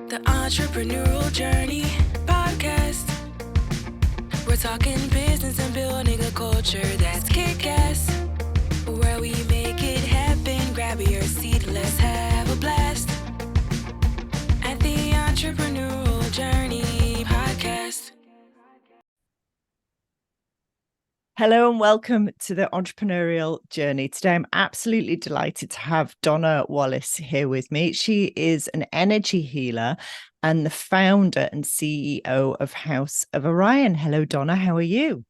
The Entrepreneurial Journey podcast. We're talking business and building a culture that's kick-ass. Where we make it happen, grab your seat, let's have a blast. At the Entrepreneurial Journey podcast. Hello and welcome to the Entrepreneurial Journey. Today I'm absolutely delighted to have Donna Wallace here with me. She is an energy healer and the founder and CEO of House of Orion. Hello, Donna. How are you?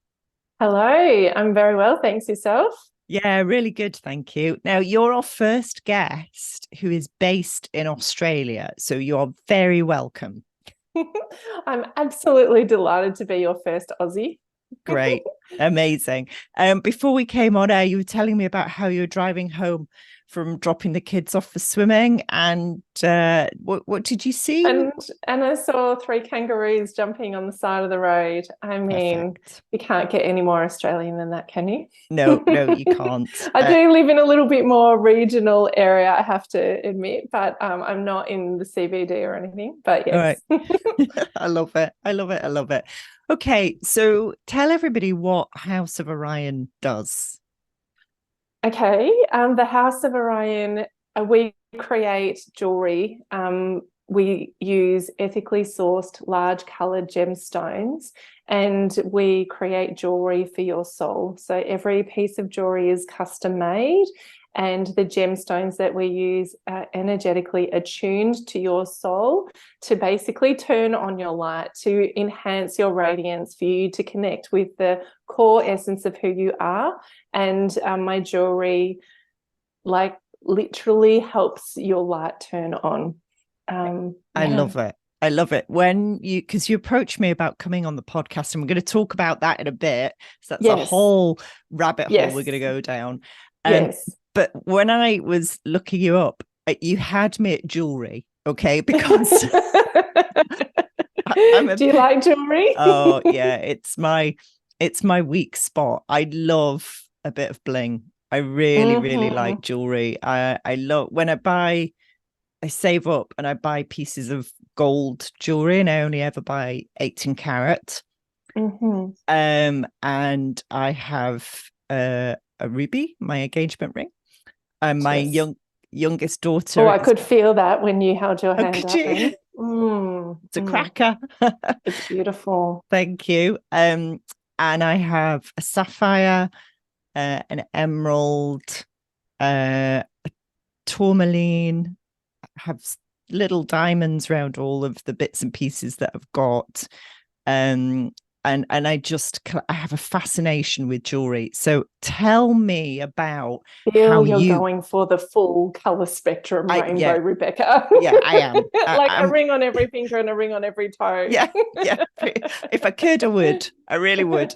Hello, I'm very well. Thanks. Yourself? Yeah, really good. Thank you. Now, you're our first guest who is based in Australia, so you're very welcome. I'm absolutely delighted to be your first Aussie. Great. Amazing. Before we came on air, you were telling me about how you were driving home from dropping the kids off for swimming, and what did you see? And I saw 3 kangaroos jumping on the side of the road. I mean, Perfect. you can't get any more Australian than that, can you? No, you can't. I do live in a little bit more regional area, I have to admit, but I'm not in the CBD or anything. But yes. All right. I love it. Okay, so tell everybody what House of Orion does. Okay, the House of Orion, we create jewelry. We use ethically sourced large coloured gemstones, and we create jewelry for your soul. So every piece of jewelry is custom made, and the gemstones that we use are energetically attuned to your soul to basically turn on your light, to enhance your radiance, for you to connect with the core essence of who you are. And my jewelry, literally helps your light turn on. I love it. Because you approached me about coming on the podcast, and we're going to talk about that in a bit. So that's a whole rabbit hole we're going to go down. Yes. But when I was looking you up, you had me at jewelry, okay? Because do you like jewelry? Oh yeah, it's my weak spot. I love a bit of bling. I really like jewelry. I love when I save up and I buy pieces of gold jewelry, and I only ever buy 18 carat. And I have a ruby, my engagement ring. And my youngest daughter. Oh, I could feel that when you held your hand up. It's a cracker. It's beautiful. Thank you. And I have a sapphire, an emerald, a tourmaline. I have little diamonds around all of the bits and pieces that I've got. And I have a fascination with jewelry. So tell me about how you're going for the full color spectrum rainbow, Rebecca. Yeah, I am. A ring on every finger and a ring on every toe. Yeah. If I could, I would. I really would.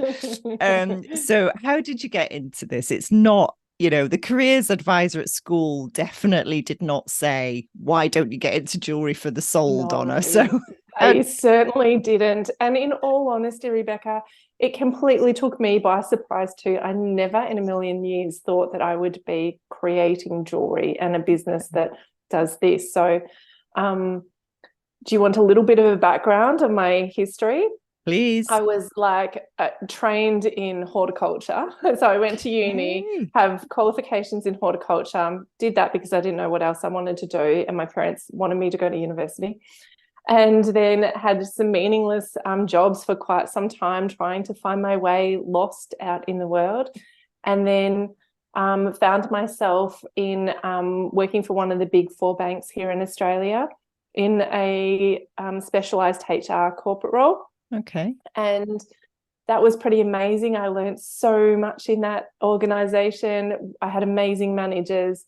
So how did you get into this? It's not, the careers advisor at school definitely did not say, why don't you get into jewelry for the soul, Donna? So I certainly didn't. And in all honesty, Rebecca, it completely took me by surprise too. I never in a million years thought that I would be creating jewelry and a business that does this. So do you want a little bit of a background of my history? Please. I was trained in horticulture. So I went to uni, have qualifications in horticulture, did that because I didn't know what else I wanted to do. And my parents wanted me to go to university. And then had some meaningless jobs for quite some time, trying to find my way, lost out in the world. And then found myself in working for one of the big 4 banks here in Australia in a specialised HR corporate role. Okay. And that was pretty amazing. I learned so much in that organisation. I had amazing managers.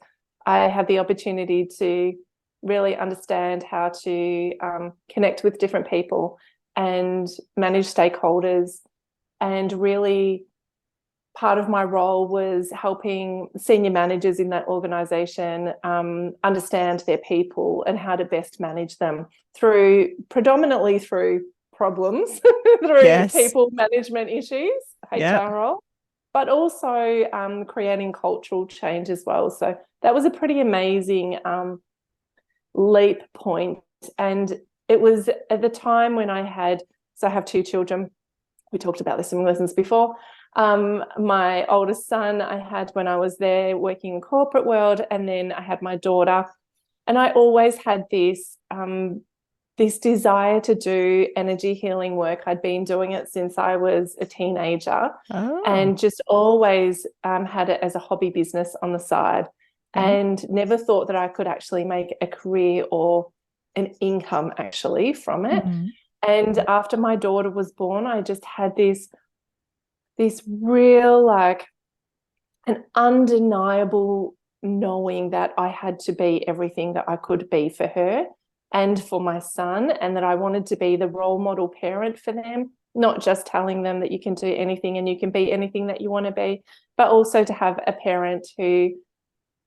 I had the opportunity to really understand how to connect with different people and manage stakeholders. And really part of my role was helping senior managers in that organisation understand their people and how to best manage them predominantly through problems, through people management issues, HR role, but also creating cultural change as well. So that was a pretty amazing leap point. And it was at the time when I have 2 children. We talked about this in lessons before. My oldest son I had when I was there working in corporate world, and then I had my daughter. And I always had this desire to do energy healing work. I'd been doing it since I was a teenager, and just always had it as a hobby business on the side, and never thought that I could actually make a career or an income actually from it. And after my daughter was born, I just had this real, like, an undeniable knowing that I had to be everything that I could be for her and for my son, and that I wanted to be the role model parent for them, not just telling them that you can do anything and you can be anything that you want to be, but also to have a parent who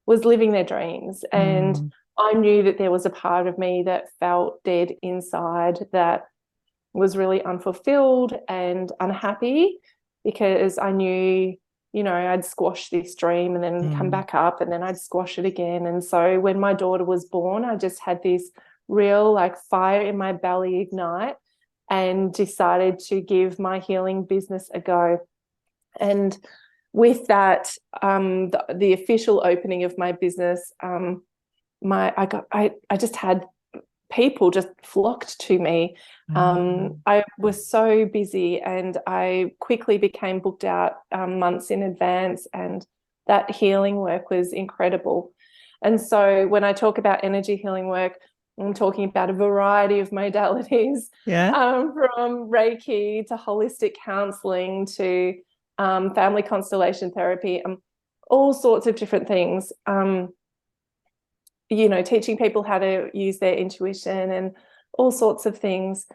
was living their dreams. And I knew that there was a part of me that felt dead inside, that was really unfulfilled and unhappy, because I knew, you know, I'd squash this dream and then come back up, and then I'd squash it again. And so when my daughter was born, I just had this real, like, fire in my belly ignite, and decided to give my healing business a go. And with that, the official opening of my business, I just had people just flocked to me. I was so busy, and I quickly became booked out months in advance, and that healing work was incredible. And so when I talk about energy healing work, I'm talking about a variety of modalities, from Reiki to holistic counseling to family constellation therapy, all sorts of different things. You know, teaching people how to use their intuition and all sorts of things.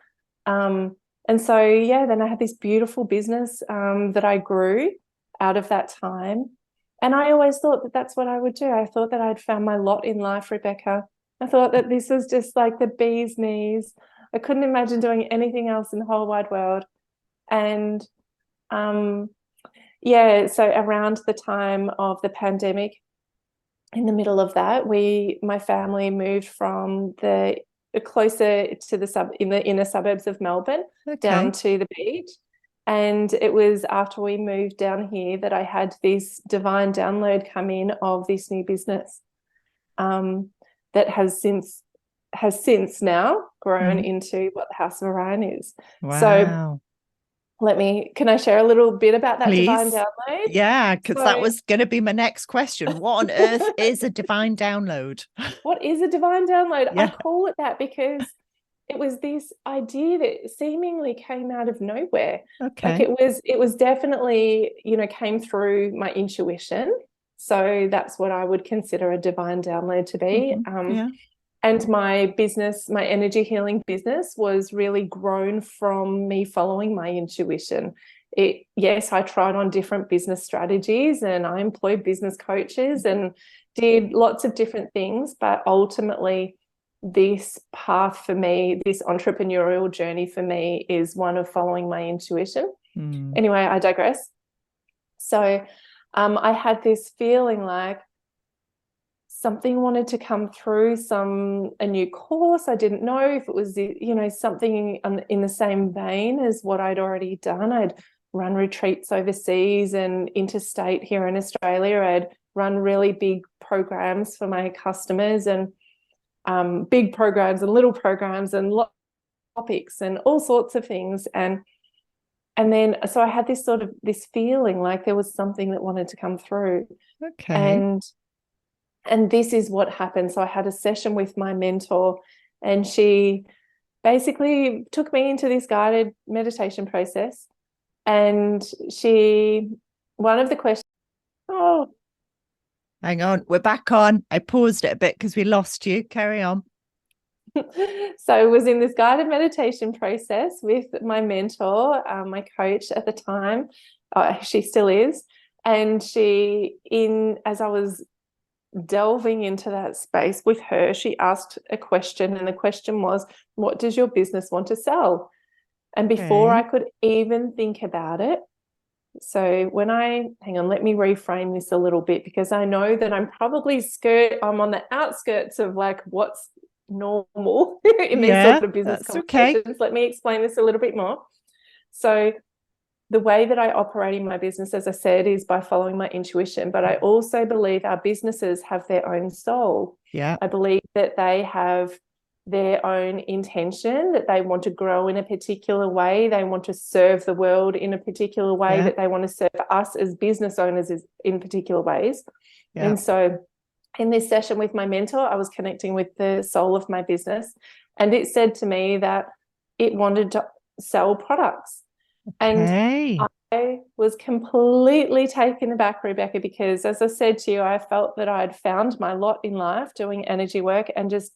And so, yeah, then I had this beautiful business that I grew out of that time. And I always thought that that's what I would do. I thought that I'd found my lot in life, Rebecca. I thought that this was just like the bee's knees. I couldn't imagine doing anything else in the whole wide world. And yeah, so around the time of the pandemic, in the middle of that, my family moved from the closer to in the inner suburbs of Melbourne down to the beach. And it was after we moved down here that I had this divine download come in of this new business that has since now grown into what the House of Orion is. Wow. So can I share a little bit about that Please. divine download? Yeah, because that was going to be my next question. What on earth is a divine download? What is a divine download? Yeah. I call it that because it was this idea that seemingly came out of nowhere. Okay. Like it was definitely, you know, came through my intuition. So that's what I would consider a divine download to be. And my business, my energy healing business, was really grown from me following my intuition. Yes, I tried on different business strategies, and I employed business coaches and did lots of different things, but ultimately this path for me, this entrepreneurial journey for me, is one of following my intuition. Anyway, I digress. So I had this feeling like something wanted to come through, a new course. I didn't know if it was, you know, something in the same vein as what I'd already done. I'd run retreats overseas and interstate here in Australia. I'd run really big programs for my customers, and big programs and little programs and topics and all sorts of things. And then, so I had this feeling like there was something that wanted to come through. Okay. And this is what happened. So I had a session with my mentor, and she basically took me into this guided meditation process. And one of the questions, hang on, we're back on. I paused it a bit because we lost you. Carry on. So I was in this guided meditation process with my mentor, my coach at the time. She still is. And as I was delving into that space with her, she asked a question, and the question was, what does your business want to sell? And before I could even think about it, so hang on, let me reframe this a little bit, because I know that I'm on the outskirts of like what's normal in these Yeah, sort of business that's okay. conversations. Let me explain this a little bit more. So the way that I operate in my business, as I said, is by following my intuition. But I also believe our businesses have their own soul. Yeah. I believe that they have their own intention, that they want to grow in a particular way. They want to serve the world in a particular way, Yeah. that they want to serve us as business owners in particular ways. Yeah. And so in this session with my mentor, I was connecting with the soul of my business, and it said to me that it wanted to sell products. Okay. And I was completely taken aback, Rebecca, because as I said to you, I felt that I'd found my lot in life doing energy work and just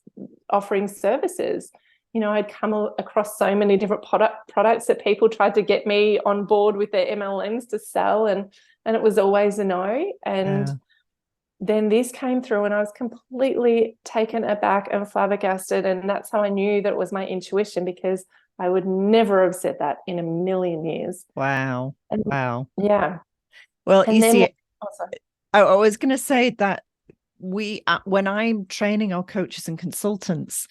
offering services. You know, I'd come across so many different products that people tried to get me on board with their MLMs to sell, and it was always a no. And then this came through and I was completely taken aback and flabbergasted. And that's how I knew that it was my intuition, because I would never have said that in a million years. Wow. Wow. Yeah. Well, And you then, see, I was going to say that when I'm training our coaches and consultants,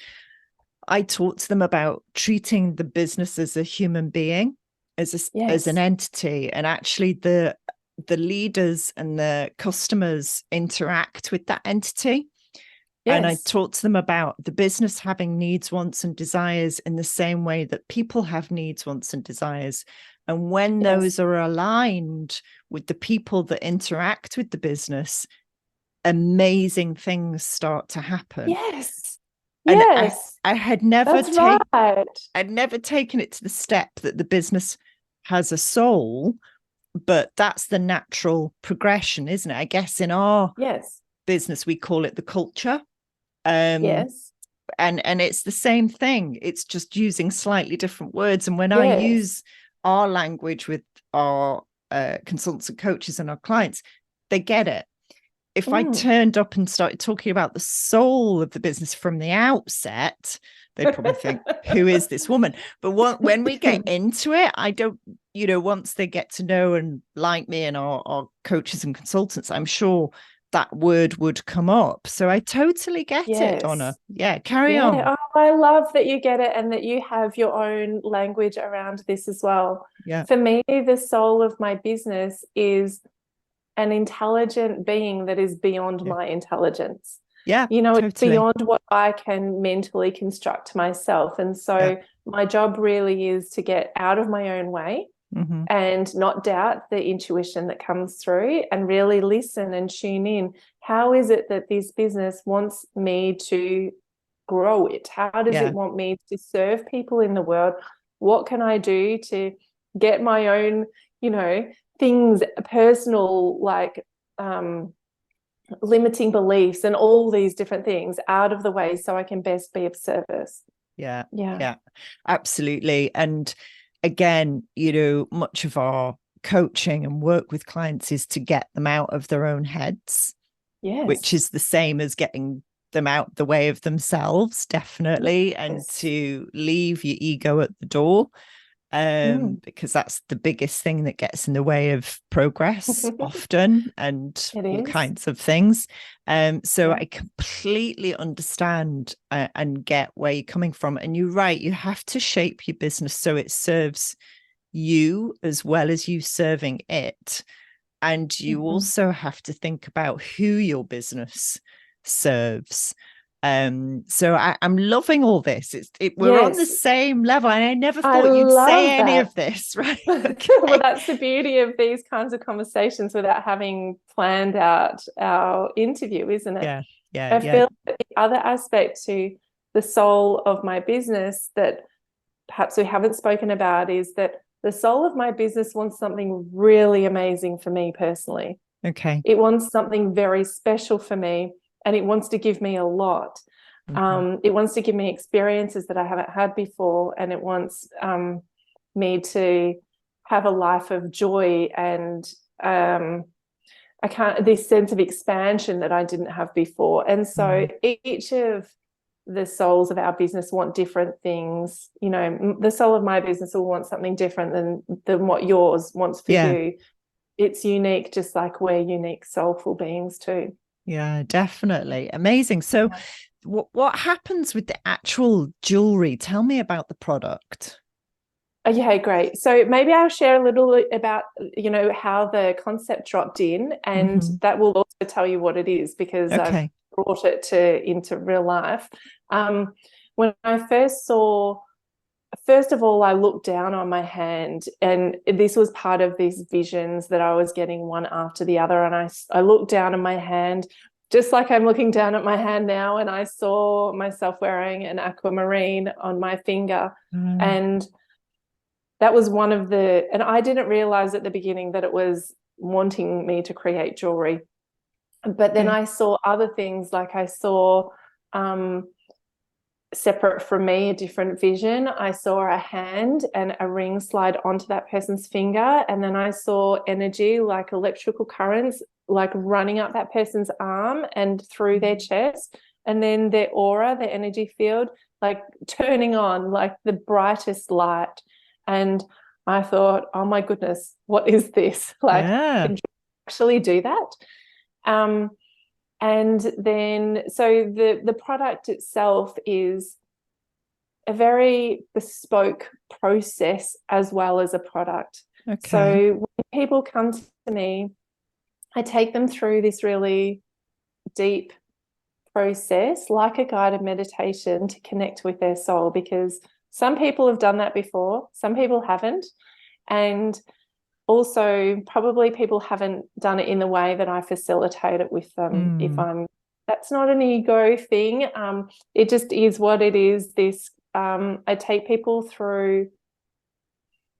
I talk to them about treating the business as a human being, as an entity, and actually the leaders and the customers interact with that entity. Yes. And I talk to them about the business having needs, wants, and desires in the same way that people have needs, wants, and desires. And when those are aligned with the people that interact with the business, amazing things start to happen. Yes. And yes. I had never I'd never taken it to the step that the business has a soul, but that's the natural progression, isn't it? I guess in our business, we call it the culture. Yes. And it's the same thing. It's just using slightly different words. And when I use our language with our consultants and coaches and our clients, they get it. If I turned up and started talking about the soul of the business from the outset, they'd probably think, who is this woman? But when we get into it, I don't, once they get to know and like me and our coaches and consultants, I'm sure that word would come up. So I totally get it, Donna. Yeah, carry on. Oh, I love that you get it and that you have your own language around this as well. Yeah. For me, the soul of my business is an intelligent being that is beyond my intelligence. Yeah, It's beyond what I can mentally construct myself. And so my job really is to get out of my own way and not doubt the intuition that comes through, and really listen and tune in. How is it that this business wants me to grow it? How does it want me to serve people in the world? What can I do to get my own, things, personal, like limiting beliefs and all these different things out of the way so I can best be of service? Yeah, absolutely. And again, much of our coaching and work with clients is to get them out of their own heads, which is the same as getting them out the way of themselves, definitely, and to leave your ego at the door. Because that's the biggest thing that gets in the way of progress often, and all kinds of things. So I completely understand and get where you're coming from. And you're right, you have to shape your business so it serves you as well as you serving it. And you also have to think about who your business serves. So I'm loving all this. We're on the same level, and I never thought you'd say any of this, right? Okay. Well, that's the beauty of these kinds of conversations without having planned out our interview, isn't it? I feel that the other aspect to the soul of my business that perhaps we haven't spoken about is that the soul of my business wants something really amazing for me personally. Okay. It wants something very special for me. And it wants to give me a lot. It wants to give me experiences that I haven't had before. And it wants me to have a life of joy and this sense of expansion that I didn't have before. And so each of the souls of our business want different things. The soul of my business will want something different than what yours wants for you. It's unique, just like we're unique soulful beings too. Yeah, definitely. Amazing. So what happens with the actual jewelry? Tell me about the product. Okay, great. So maybe I'll share a little about, how the concept dropped in, and that will also tell you what it is, because I've brought it into real life. When I first of all, I looked down on my hand, and this was part of these visions that I was getting one after the other. And I looked down on my hand, just like I'm looking down at my hand now, and I saw myself wearing an aquamarine on my finger. And that was and I didn't realize at the beginning that it was wanting me to create jewelry. But then I saw other things, like I saw, separate from me, a different vision. I saw a hand and a ring slide onto that person's finger. And then I saw energy, like electrical currents, like running up that person's arm and through their chest. And then their aura, their energy field, like turning on like the brightest light. And I thought, oh my goodness, what is this? Like, can you actually do that? And then, so the product itself is a very bespoke process as well as a product. Okay. So when people come to me, I take them through this really deep process, like a guided meditation, to connect with their soul, because some people have done that before, some people haven't. And also probably people haven't done it in the way that I facilitate it with them. That's not an ego thing. It just is what it is. I take people through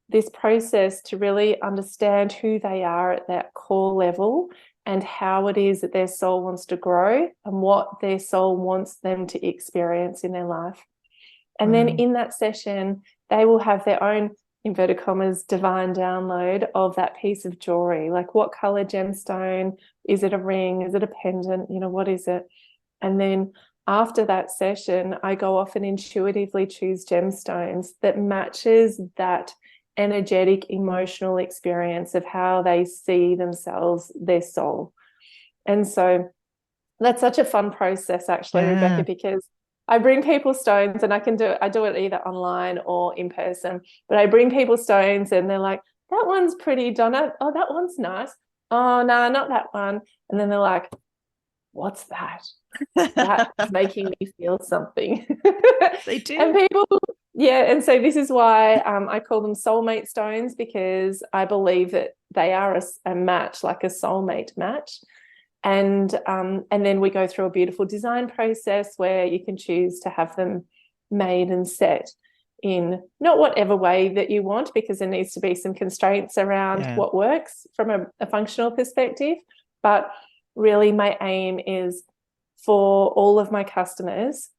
this process to really understand who they are at that core level, and how it is that their soul wants to grow, and what their soul wants them to experience in their life. And then in that session, they will have their own, inverted commas, divine download of that piece of jewelry. Like, what color gemstone? Is it a ring? Is it a pendant? What is it? And then after that session, I go off and intuitively choose gemstones that matches that energetic, emotional experience of how they see themselves, their soul. And so that's such a fun process, actually, Rebecca, because I bring people stones, and I do it either online or in person, but I bring people stones and they're like, that one's pretty, Donna. Oh, that one's nice. Oh, no, not that one. And then they're like, what's that? That's making me feel something. They do. And people, and so this is why I call them soulmate stones, because I believe that they are a match, like a soulmate match. And then we go through a beautiful design process where you can choose to have them made and set in not whatever way that you want, because there needs to be some constraints around what works from a functional perspective. But really my aim is for all of my customers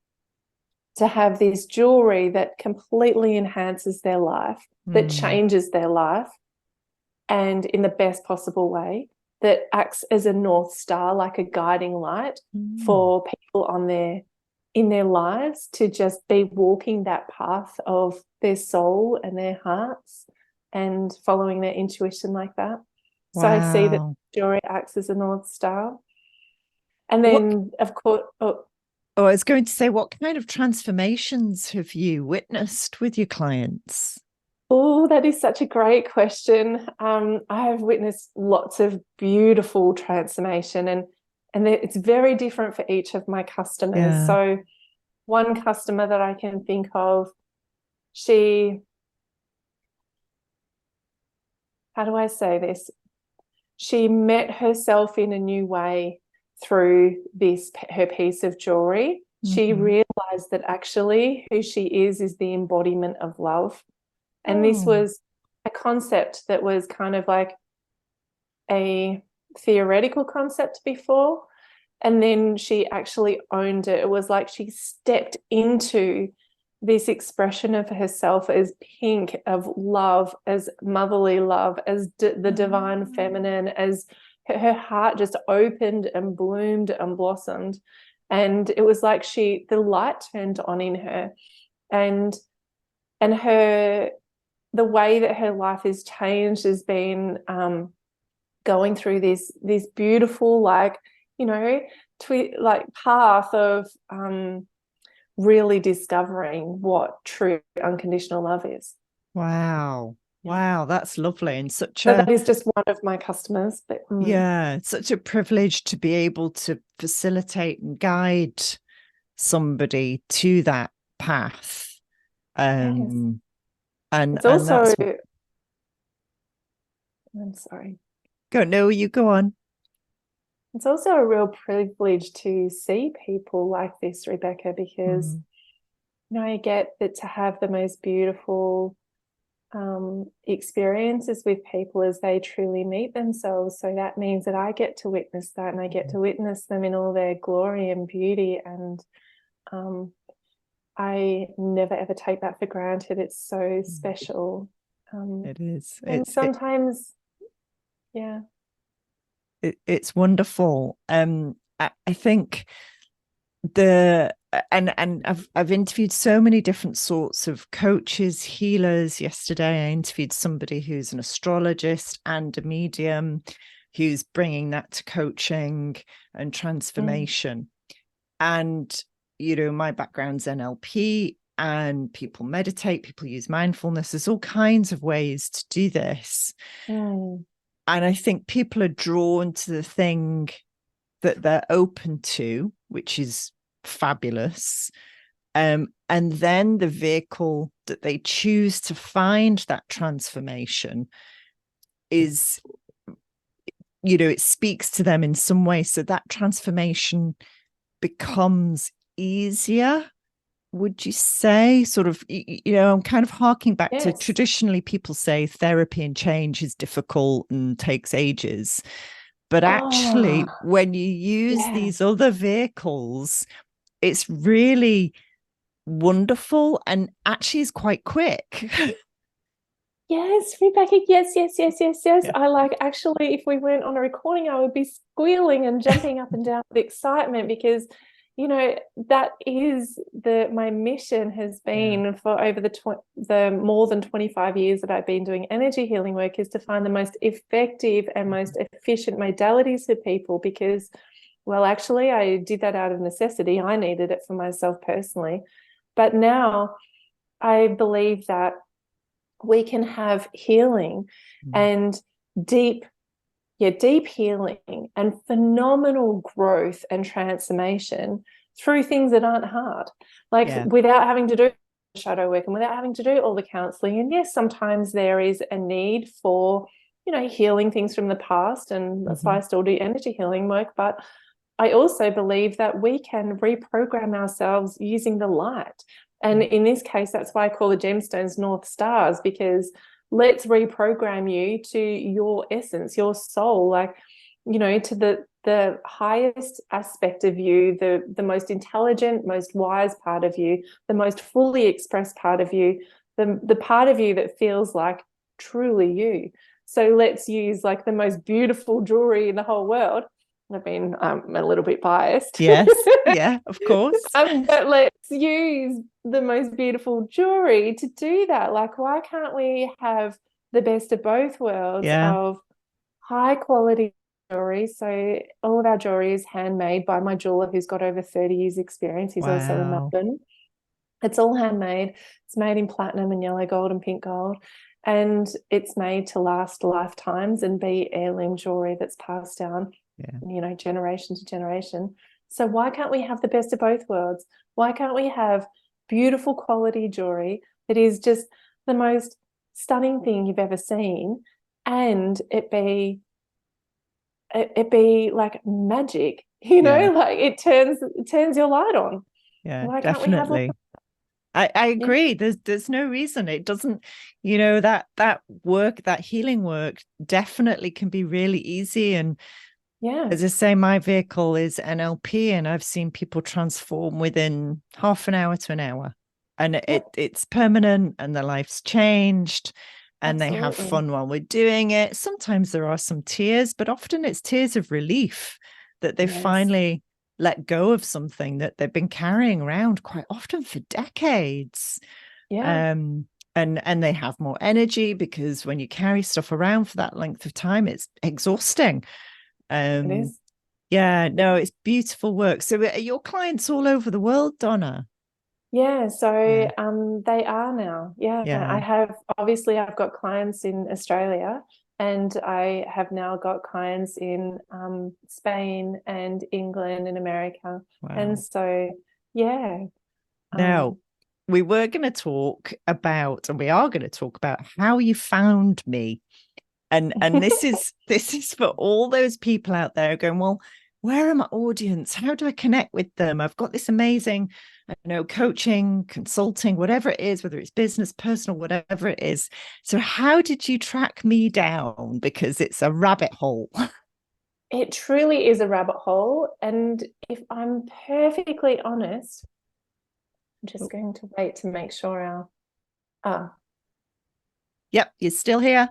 to have this jewelry that completely enhances their life, that changes their life, and in the best possible way, that acts as a North Star, like a guiding light for people in their lives to just be walking that path of their soul and their hearts and following their intuition like that. Wow. So I see that jewelry acts as a North Star. And then, of course... I was going to say, what kind of transformations have you witnessed with your clients? Oh, that is such a great question. I have witnessed lots of beautiful transformation, and it's very different for each of my customers. Yeah. So one customer that I can think of, how do I say this? She met herself in a new way through her piece of jewelry. She realized that actually who she is the embodiment of love. And this was a concept that was kind of like a theoretical concept before. And then she actually owned it. It was like she stepped into this expression of herself as pink, of love, as motherly love, as the divine feminine, as her heart just opened and bloomed and blossomed. And it was like the light turned on in her. And the way that her life has changed has been going through these beautiful, like, path of really discovering what true unconditional love is. Wow. Wow, that's lovely. And so that is just one of my customers. But yeah, such a privilege to be able to facilitate and guide somebody to that path. Yes. And it's also, that's I'm sorry. No, you go on. It's also a real privilege to see people like this, Rebecca, because I get that to have the most beautiful experiences with people as they truly meet themselves. So that means that I get to witness that, and I get to witness them in all their glory and beauty. And I never ever take that for granted. It's so special. It is. And sometimes, yeah. It's wonderful. I think I've interviewed so many different sorts of coaches, healers. Yesterday I interviewed somebody who's an astrologist and a medium who's bringing that to coaching and transformation. And my background's NLP, and people meditate, people use mindfulness. There's all kinds of ways to do this. And I think people are drawn to the thing that they're open to, which is fabulous. And then the vehicle that they choose to find that transformation is, it speaks to them in some way. So that transformation becomes easier, would you say? Sort of, I'm kind of harking back to traditionally people say therapy and change is difficult and takes ages. But actually, when you use these other vehicles, it's really wonderful and actually is quite quick. Yes, Rebecca. Yes. Yeah. I actually, if we weren't on a recording, I would be squealing and jumping up and down with excitement, because that is my mission has been for over the more than 25 years that I've been doing energy healing work, is to find the most effective and most efficient modalities for people, because, well, actually I did that out of necessity. I needed it for myself personally. But now I believe that we can have healing and deep healing and phenomenal growth and transformation through things that aren't hard, without having to do shadow work and without having to do all the counseling. And yes, sometimes there is a need for, healing things from the past, and that's why I still do energy healing work. But I also believe that we can reprogram ourselves using the light. And in this case, that's why I call the gemstones North Stars, because let's reprogram you to your essence, your soul, to the highest aspect of you, the most intelligent, most wise part of you, the most fully expressed part of you, the part of you that feels like truly you. So let's use the most beautiful jewelry in the whole world. I mean, I'm a little bit biased. Yes, yeah, of course. But let's use the most beautiful jewelry to do that. Why can't we have the best of both worlds of high quality jewelry? So all of our jewelry is handmade by my jeweler, who's got over 30 years experience. He's also in Melbourne. It's all handmade. It's made in platinum and yellow gold and pink gold. And it's made to last lifetimes and be heirloom jewelry that's passed down, generation to generation. So why can't we have the best of both worlds? Why can't we have beautiful quality jewelry that is just the most stunning thing you've ever seen, and it be like magic, it turns your light on. Why can't we have all? I agree. There's no reason it doesn't, that work, that healing work definitely can be really easy. And as I say, my vehicle is NLP, and I've seen people transform within half an hour to an hour, and it's permanent, and their life's changed, and they have fun while we're doing it. Sometimes there are some tears, but often it's tears of relief that they finally let go of something that they've been carrying around quite often for decades. And they have more energy, because when you carry stuff around for that length of time, it's exhausting. It is. Yeah, no, it's beautiful work. So are your clients all over the world, Donna? Yeah, so Yeah. they are now. Yeah, Yeah. I've got clients in Australia, and I have now got clients in Spain and England and America. And Wow. so, yeah. Now, we were going to talk about, and we are going to talk about how you found me. And this is for all those people out there going, well, where are my audience? How do I connect with them? I've got this amazing, coaching, consulting, whatever it is, whether it's business, personal, whatever it is. So how did you track me down? Because it's a rabbit hole. It truly is a rabbit hole. And if I'm perfectly honest, I'm just going to wait to make sure Yep, you're still here.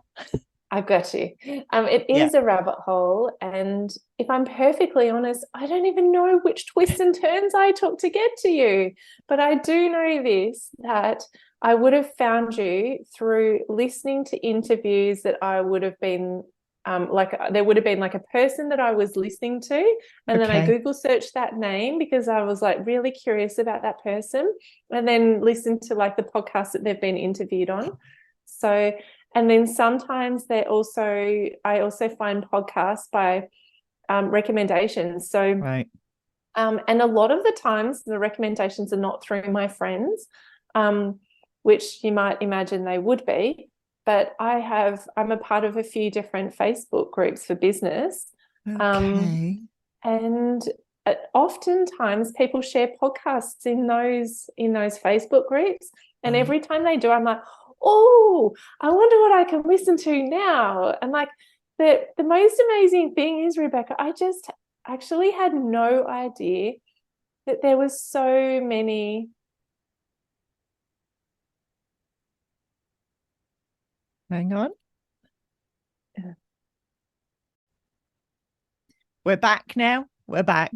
I've got you. It is a rabbit hole. And if I'm perfectly honest, I don't even know which twists and turns I took to get to you. But I do know this, that I would have found you through listening to interviews that I would have been there would have been like a person that I was listening to. And then I Google searched that name because I was like really curious about that person, and then listened to like the podcast that they've been interviewed on. So, and then sometimes I also find podcasts by recommendations. So, Right. And a lot of the times the recommendations are not through my friends, which you might imagine they would be. But I'm a part of a few different Facebook groups for business. Okay. And oftentimes people share podcasts in those Facebook groups. And every time they do, I'm like, oh, I wonder what I can listen to now. And like the most amazing thing is, Rebecca, I just actually had no idea that there was so many. Hang on. We're back now. We're back.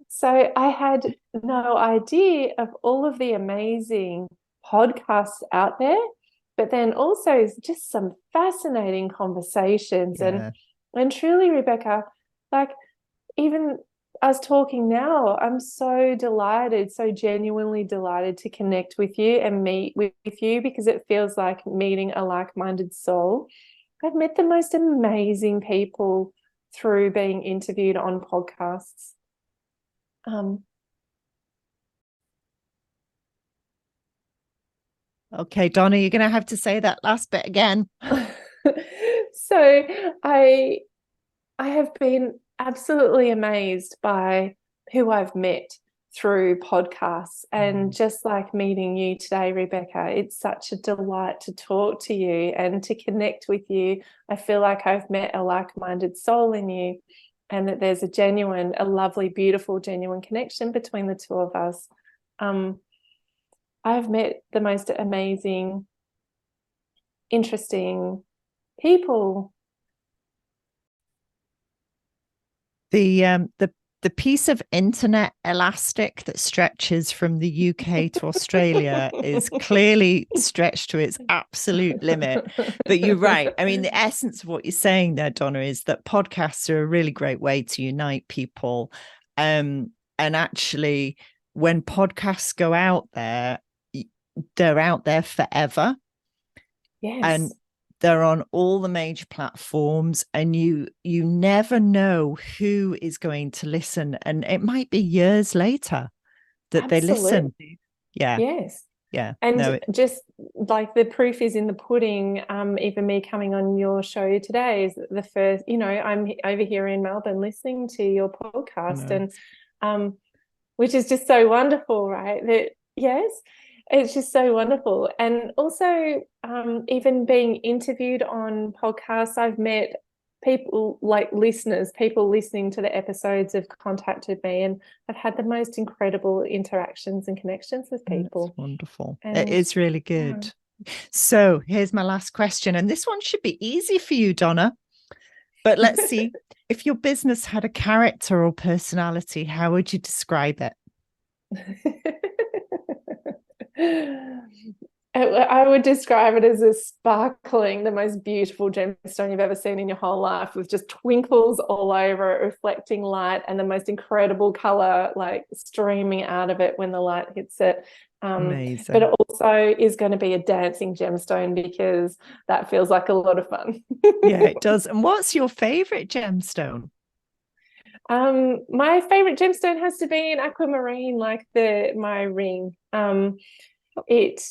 So I had no idea of all of the amazing podcasts out there, but then also just some fascinating conversations. Yeah. And truly, Rebecca, like even us talking now, I'm so delighted, so genuinely delighted to connect with you and meet with you, because it feels like meeting a like-minded soul. I've met the most amazing people through being interviewed on podcasts. Okay, Donna, you're going to have to say that last bit again. So I have been absolutely amazed by who I've met through podcasts, and just like meeting you today, Rebecca, it's such a delight to talk to you and to connect with you. I feel like I've met a like-minded soul in you, and that there's a lovely, beautiful, genuine connection between the two of us. I've met the most amazing, interesting people. The piece of internet elastic that stretches from the UK to Australia is clearly stretched to its absolute limit. But you're right. I mean, the essence of what you're saying there, Donna, is that podcasts are a really great way to unite people. And actually, when podcasts go out there, they're out there forever. Yes. And they're on all the major platforms, and you never know who is going to listen, and it might be years later that they listen. Yeah. Yes. Yeah. And just like the proof is in the pudding. Even me coming on your show today is the first, I'm over here in Melbourne listening to your podcast, and which is just so wonderful, right? That yes, it's just so wonderful. And also, even being interviewed on podcasts, I've met people like listeners, people listening to the episodes have contacted me, and I've had the most incredible interactions and connections with people. That's wonderful. It is really good. Yeah. So here's my last question, and this one should be easy for you, Donna. But let's see. If your business had a character or personality, how would you describe it? I would describe it as a sparkling, the most beautiful gemstone you've ever seen in your whole life, with just twinkles all over it, reflecting light, and the most incredible color like streaming out of it when the light hits it. Amazing. But it also is going to be a dancing gemstone, because that feels like a lot of fun. Yeah, it does. And what's your favorite gemstone? My favorite gemstone has to be an aquamarine, like my ring. It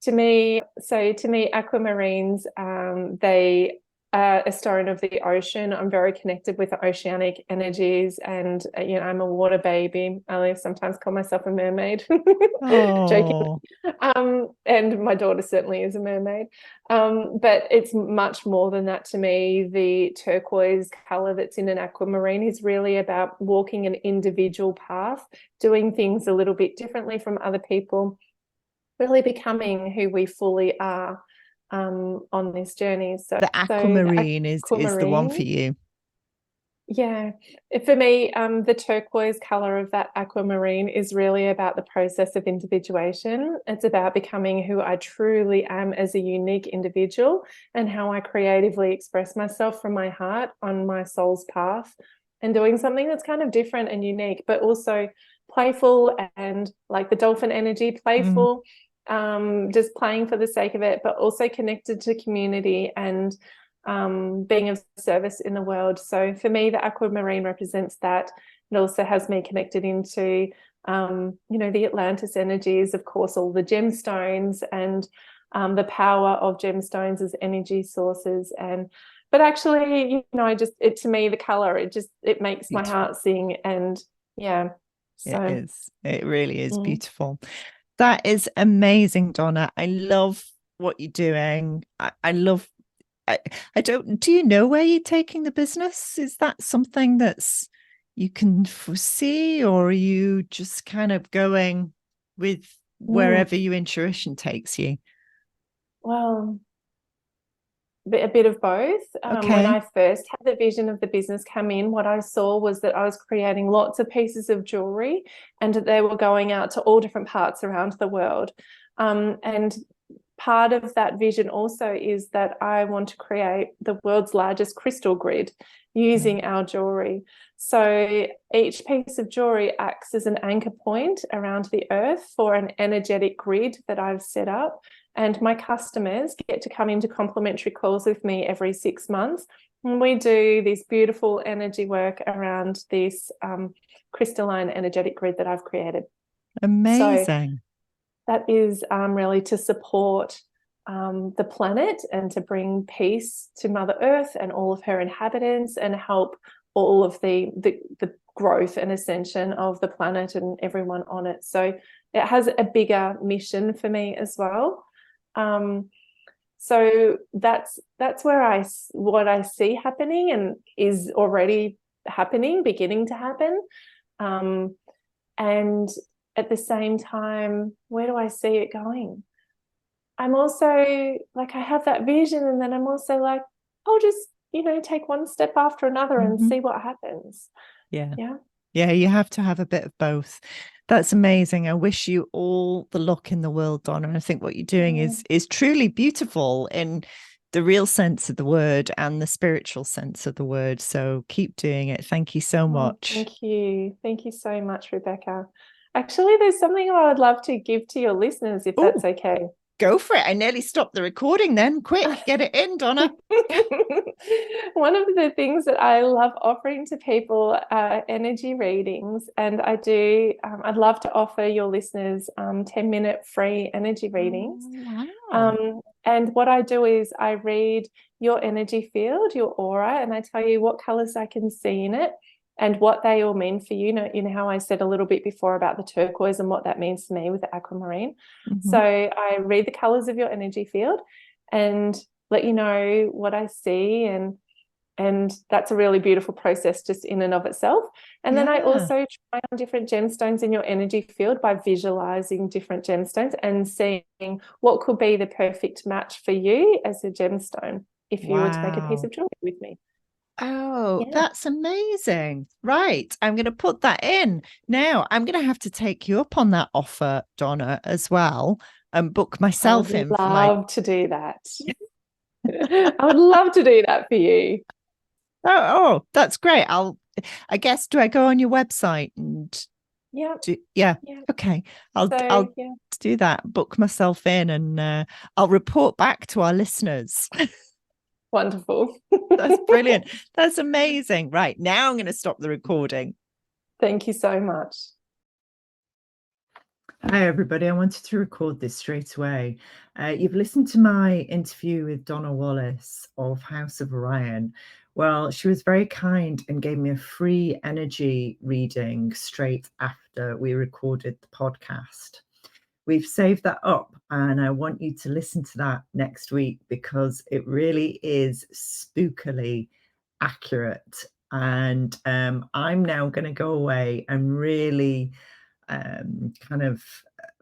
To me, aquamarines, they are a stone of the ocean. I'm very connected with the oceanic energies, and I'm a water baby. I sometimes call myself a mermaid, joking. And my daughter certainly is a mermaid. But it's much more than that to me. The turquoise color that's in an aquamarine is really about walking an individual path, doing things a little bit differently from other people, really becoming who we fully are on this journey. So the aquamarine is the one for you. Yeah, for me, the turquoise color of that aquamarine is really about the process of individuation. It's about becoming who I truly am as a unique individual, and how I creatively express myself from my heart on my soul's path, and doing something that's kind of different and unique, but also playful, and like the dolphin energy, playful, just playing for the sake of it, but also connected to community and being of service in the world. So for me, the aquamarine represents that. It also has me connected into the Atlantis energies, of course, all the gemstones, and the power of gemstones as energy sources. But actually, to me, the color, it makes my heart sing. And yeah, so it really is beautiful. That is amazing, Donna. I love what you're doing. I love, do you know where you're taking the business? Is that something that's you can foresee, or are you just kind of going with wherever your intuition takes you? Well, a bit of both. Okay. When I first had the vision of the business come in, what I saw was that I was creating lots of pieces of jewelry, and they were going out to all different parts around the world. And part of that vision also is that I want to create the world's largest crystal grid using our jewelry. So each piece of jewelry acts as an anchor point around the earth for an energetic grid that I've set up. And my customers get to come into complimentary calls with me every 6 months. And we do this beautiful energy work around this crystalline energetic grid that I've created. Amazing. So that is really to support the planet, and to bring peace to Mother Earth and all of her inhabitants, and help all of the growth and ascension of the planet and everyone on it. So it has a bigger mission for me as well. So that's where what I see happening, and is already happening, beginning to happen. And at the same time, where do I see it going? I'm also like, I have that vision, and then I'm also like, I'll just, take one step after another and see what happens. Yeah, you have to have a bit of both. That's amazing. I wish you all the luck in the world, Donna. I think what you're doing is truly beautiful in the real sense of the word and the spiritual sense of the word. So keep doing it. Thank you so much. Thank you. Thank you so much, Rebecca. Actually, there's something I would love to give to your listeners, if that's okay. Go for it. I nearly stopped the recording then. Quick, get it in, Donna. One of the things that I love offering to people are energy readings, and I'd love to offer your listeners 10-minute free energy readings. Wow. And what I do is I read your energy field, your aura, and I tell you what colors I can see in it and what they all mean for you. You know how I said a little bit before about the turquoise and what that means to me with the aquamarine. So I read the colors of your energy field and let you know what I see, and that's a really beautiful process just in and of itself. And then I also try on different gemstones in your energy field by visualizing different gemstones and seeing what could be the perfect match for you as a gemstone if you were to make a piece of jewelry with me. Oh, that's amazing. Right. I'm going to put that in. Now, I'm going to have to take you up on that offer, Donna, as well. and book myself in for my... I would love to do that. I would love to do that for you. Oh, that's great. I guess, do I go on your website and... Yeah. Okay. I'll do that, book myself in, and I'll report back to our listeners. Wonderful. That's brilliant. That's amazing. Right, now I'm going to stop the recording. Thank you so much. Hi, everybody. I wanted to record this straight away. You've listened to my interview with Donna Wallace of House of Orion. Well, she was very kind and gave me a free energy reading straight after we recorded the podcast. We've saved that up, and I want you to listen to that next week because it really is spookily accurate. And I'm now going to go away and really kind of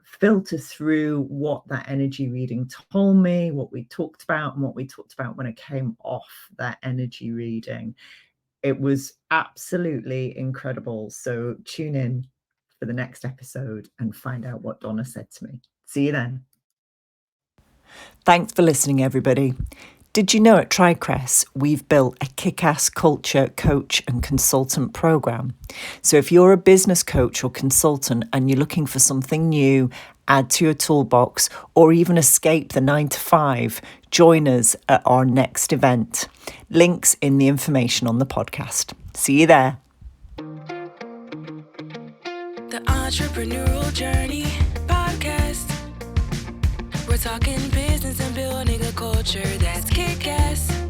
filter through what that energy reading told me, what we talked about, and what we talked about when I came off that energy reading. It was absolutely incredible. So tune in for the next episode and find out what Donna said to me. See you then. Thanks for listening, everybody. Did you know at TriCrest, we've built a kick-ass culture, coach and consultant program. So if you're a business coach or consultant and you're looking for something new, add to your toolbox, or even escape the 9-to-5, join us at our next event. Links in the information on the podcast. See you there. The Entrepreneurial Journey podcast. We're talking business and building a culture that's kick-ass.